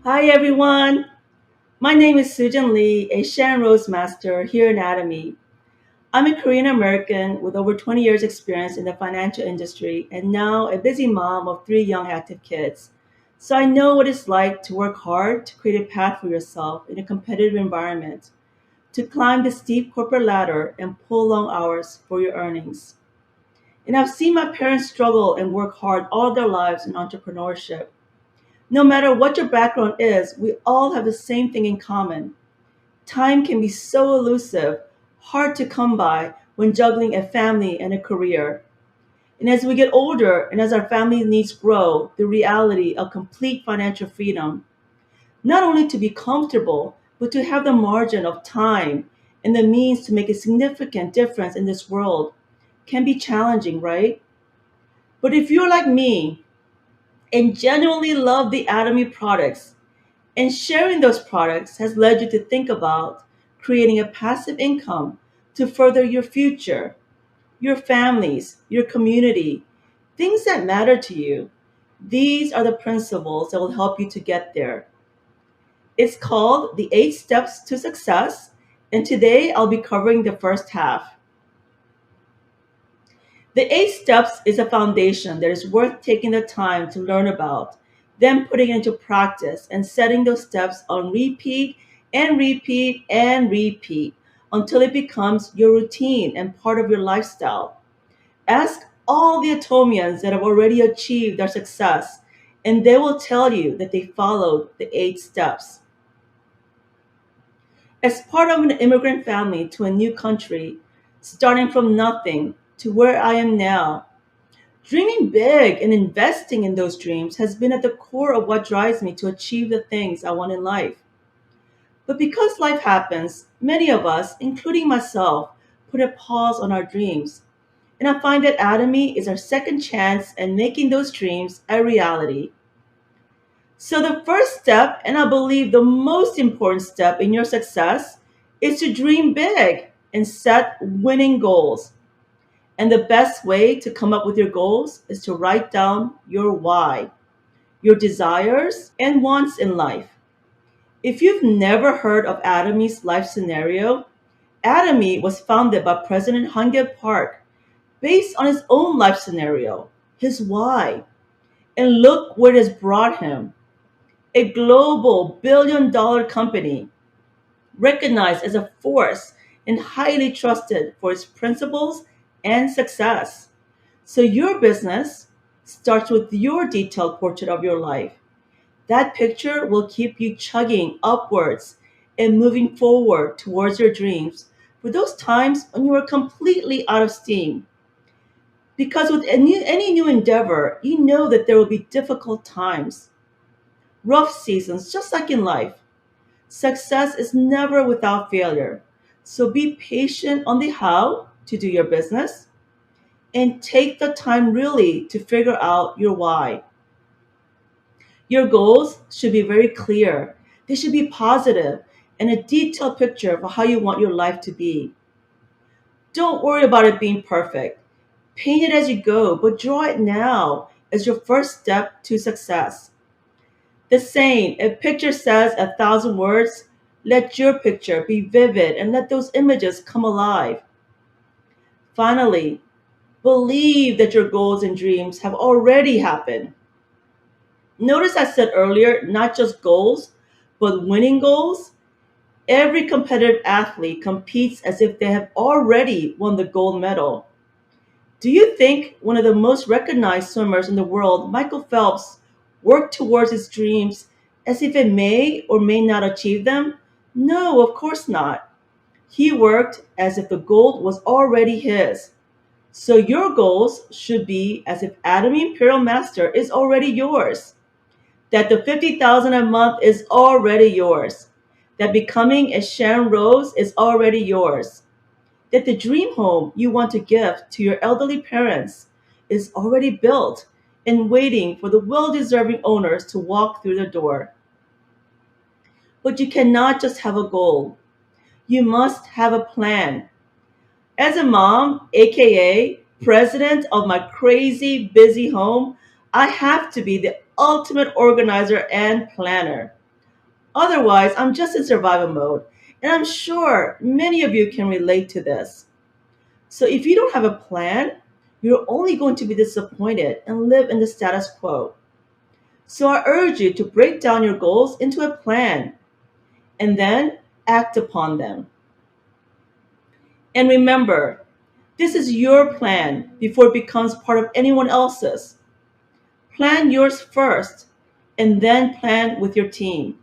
Hi everyone, my name is Sujin Lee, a Sharon Rose Master here in Atomy. I'm a Korean American with over 20 years experience in the financial industry and now a busy mom of three young active kids. So I know what it's like to work hard to create a path for yourself in a competitive environment, to climb the steep corporate ladder and pull long hours for your earnings. And I've seen my parents struggle and work hard all their lives in entrepreneurship. No matter what your background is, we all have the same thing in common. Time can be so elusive, hard to come by when juggling a family and a career. And as we get older and as our family needs grow, the reality of complete financial freedom, not only to be comfortable, but to have the margin of time and the means to make a significant difference in this world, can be challenging, right? But if you're like me and genuinely love the Atomy products, and sharing those products has led you to think about creating a passive income to further your future, your families, your community, things that matter to you. These are the principles that will help you to get there. It's called the 8 Steps to Success, and today I'll be covering the first half. The 8 steps is a foundation that is worth taking the time to learn about, then putting it into practice and setting those steps on repeat and repeat and repeat until it becomes your routine and part of your lifestyle. Ask all the Atomians that have already achieved their success, and they will tell you that they followed the 8 steps. As part of an immigrant family to a new country, starting from nothing to where I am now, dreaming big and investing in those dreams has been at the core of what drives me to achieve the things I want in life. But because life happens, many of us, including myself, put a pause on our dreams. And I find that Atomy is our second chance at making those dreams a reality. So, the first step, and I believe the most important step in your success, is to dream big and set winning goals. And the best way to come up with your goals is to write down your why, your desires and wants in life. If you've never heard of Atomy's life scenario, Atomy was founded by President Hangil Park based on his own life scenario, his why. And look where it has brought him. A global billion-dollar company recognized as a force and highly trusted for its principles and success. So your business starts with your detailed portrait of your life. That picture will keep you chugging upwards and moving forward towards your dreams for those times when you are completely out of steam. Because with any new endeavor, you know that there will be difficult times, rough seasons, just like in life. Success is never without failure. So be patient on the how to do your business and take the time really to figure out your why. Your goals should be very clear. They should be positive and a detailed picture of how you want your life to be. Don't worry about it being perfect. Paint it as you go, but draw it now as your first step to success. The saying, a picture says 1,000 words, let your picture be vivid and let those images come alive. Finally, believe that your goals and dreams have already happened. Notice I said earlier, not just goals, but winning goals. Every competitive athlete competes as if they have already won the gold medal. Do you think one of the most recognized swimmers in the world, Michael Phelps, worked towards his dreams as if it may or may not achieve them? No, of course not. He worked as if the gold was already his. So your goals should be as if Atomy Imperial Master is already yours, that the 50,000 a month is already yours, that becoming a Sharon Rose is already yours, that the dream home you want to give to your elderly parents is already built and waiting for the well-deserving owners to walk through the door. But you cannot just have a goal. You must have a plan. As a mom, aka president of my crazy busy home, I have to be the ultimate organizer and planner. Otherwise, I'm just in survival mode. And I'm sure many of you can relate to this. So if you don't have a plan, you're only going to be disappointed and live in the status quo. So I urge you to break down your goals into a plan and then act upon them. And remember, this is your plan before it becomes part of anyone else's. Plan yours first and then plan with your team.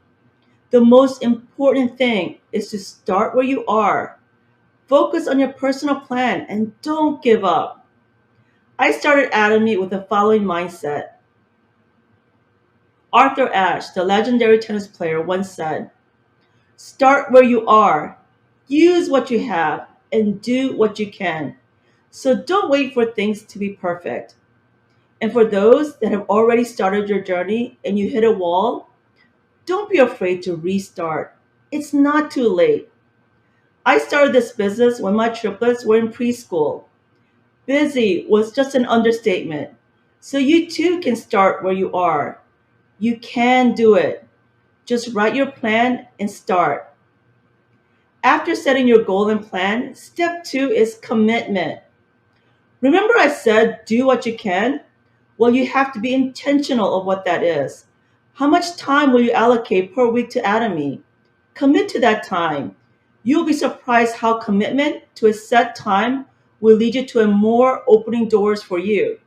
The most important thing is to start where you are. Focus on your personal plan and don't give up. I started Atomy with the following mindset. Arthur Ashe, the legendary tennis player, once said, start where you are, use what you have, and do what you can. So don't wait for things to be perfect. And for those that have already started your journey and you hit a wall, don't be afraid to restart. It's not too late. I started this business when my triplets were in preschool. Busy was just an understatement. So you too can start where you are. You can do it. Just write your plan and start. After setting your goal and plan, step 2 is commitment. Remember I said do what you can? Well, you have to be intentional of what that is. How much time will you allocate per week to Atomy? Commit to that time. You'll be surprised how commitment to a set time will lead you to a more opening doors for you.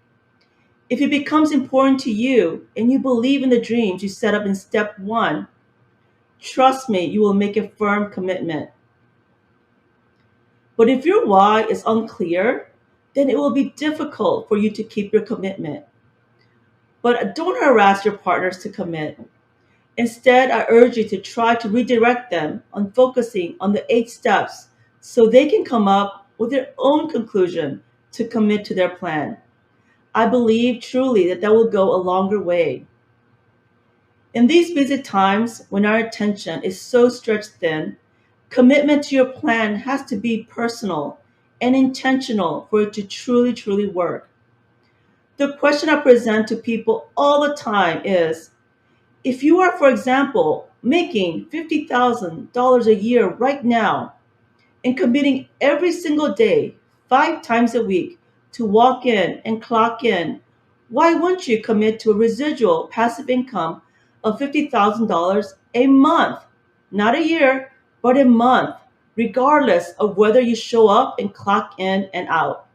If it becomes important to you and you believe in the dreams you set up in step 1, trust me, you will make a firm commitment. But if your why is unclear, then it will be difficult for you to keep your commitment. But don't harass your partners to commit. Instead, I urge you to try to redirect them on focusing on the 8 steps so they can come up with their own conclusion to commit to their plan. I believe truly that will go a longer way. In these busy times when our attention is so stretched thin, commitment to your plan has to be personal and intentional for it to truly, truly work. The question I present to people all the time is, if you are, for example, making $50,000 a year right now and committing every single day, 5 times a week, to walk in and clock in, why wouldn't you commit to a residual passive income of $50,000 a month? Not a year, but a month, regardless of whether you show up and clock in and out.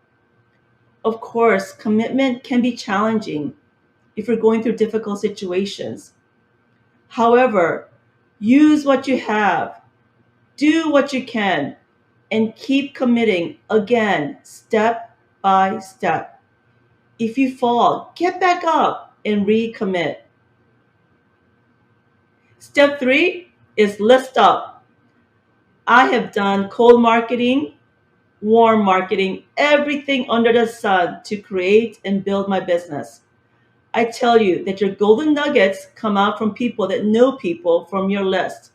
Of course, commitment can be challenging if you're going through difficult situations. However, use what you have, do what you can, and keep committing again, step by step. If you fall, get back up and recommit. Step 3 is list up. I have done cold marketing, warm marketing, everything under the sun to create and build my business. I tell you that your golden nuggets come out from people that know people from your list.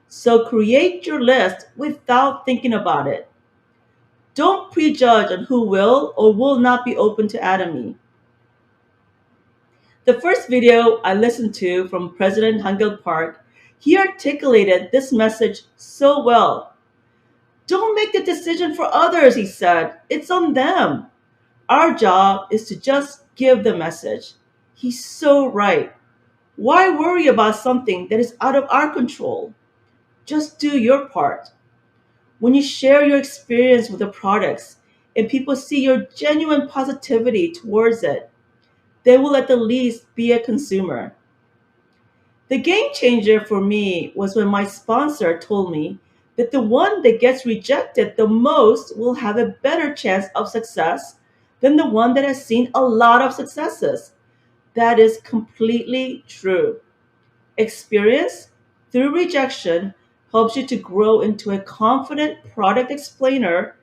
So create your list without thinking about it. Don't prejudge on who will or will not be open to Atomy. The first video I listened to from President Hangil Park, he articulated this message so well. Don't make the decision for others, he said. It's on them. Our job is to just give the message. He's so right. Why worry about something that is out of our control? Just do your part. When you share your experience with the products and people see your genuine positivity towards it, they will at the least be a consumer. The game changer for me was when my sponsor told me that the one that gets rejected the most will have a better chance of success than the one that has seen a lot of successes. That is completely true. Experience through rejection helps you to grow into a confident product explainer,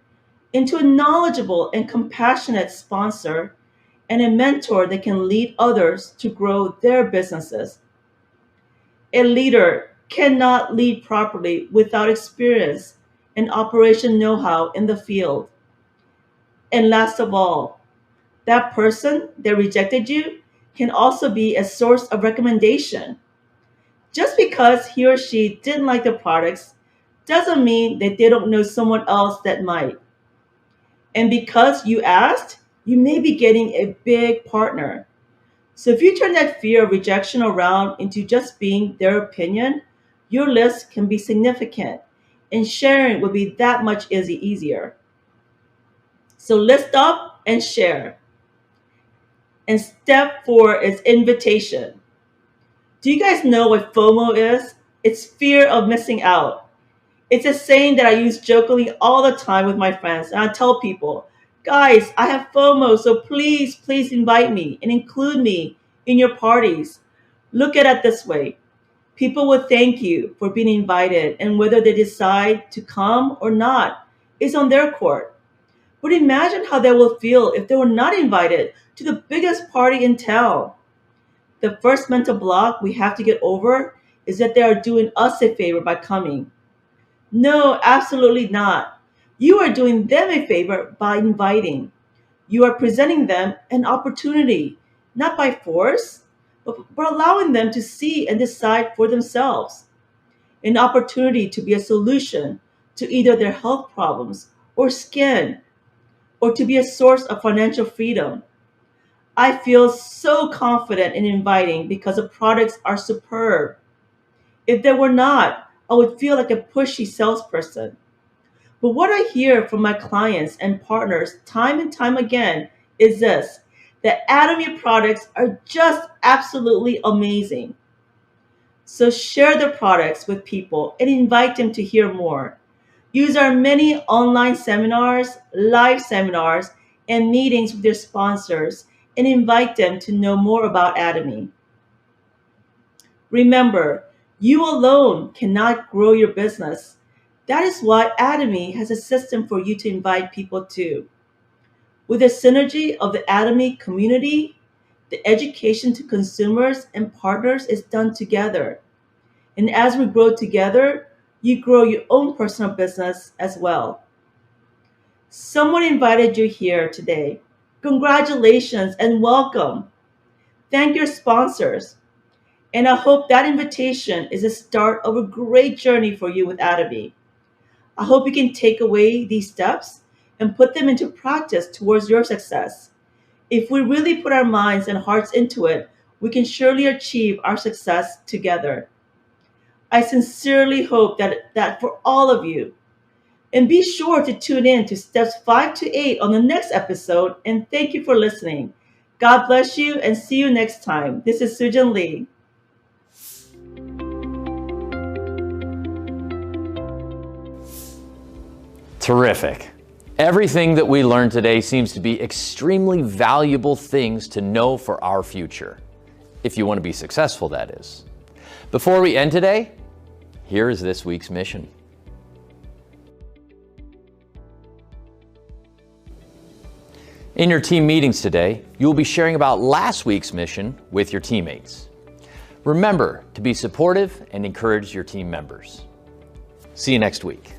into a knowledgeable and compassionate sponsor, and a mentor that can lead others to grow their businesses. A leader cannot lead properly without experience and operation know-how in the field. And last of all, that person that rejected you can also be a source of recommendation. Just because he or she didn't like the products doesn't mean that they don't know someone else that might. And because you asked, you may be getting a big partner. So if you turn that fear of rejection around into just being their opinion, your list can be significant and sharing will be that much easier. So list up and share. And step 4 is invitation. Do you guys know what FOMO is? It's fear of missing out. It's a saying that I use jokingly all the time with my friends. And I tell people, guys, I have FOMO, so please invite me and include me in your parties. Look at it this way. People will thank you for being invited, and whether they decide to come or not is on their court. But imagine how they will feel if they were not invited to the biggest party in town. The first mental block we have to get over is that they are doing us a favor by coming. No, absolutely not. You are doing them a favor by inviting. You are presenting them an opportunity, not by force, but allowing them to see and decide for themselves. An opportunity to be a solution to either their health problems or skin, or to be a source of financial freedom. I feel so confident in inviting because the products are superb. If they were not, I would feel like a pushy salesperson. But what I hear from my clients and partners time and time again is this, that Atomy products are just absolutely amazing. So share the products with people and invite them to hear more. Use our many online seminars, live seminars, and meetings with their sponsors and invite them to know more about Atomy. Remember, you alone cannot grow your business. That is why Atomy has a system for you to invite people to. With the synergy of the Atomy community, the education to consumers and partners is done together. And as we grow together, you grow your own personal business as well. Someone invited you here today. Congratulations and welcome. Thank your sponsors. And I hope that invitation is the start of a great journey for you with Atomy. I hope you can take away these steps and put them into practice towards your success. If we really put our minds and hearts into it, we can surely achieve our success together. I sincerely hope that for all of you. And be sure to tune in to steps 5 to 8 on the next episode. And thank you for listening. God bless you and see you next time. This is Sujin Lee. Terrific. Everything that we learned today seems to be extremely valuable things to know for our future. If you want to be successful, that is. Before we end today, here is this week's mission. In your team meetings today, you will be sharing about last week's mission with your teammates. Remember to be supportive and encourage your team members. See you next week.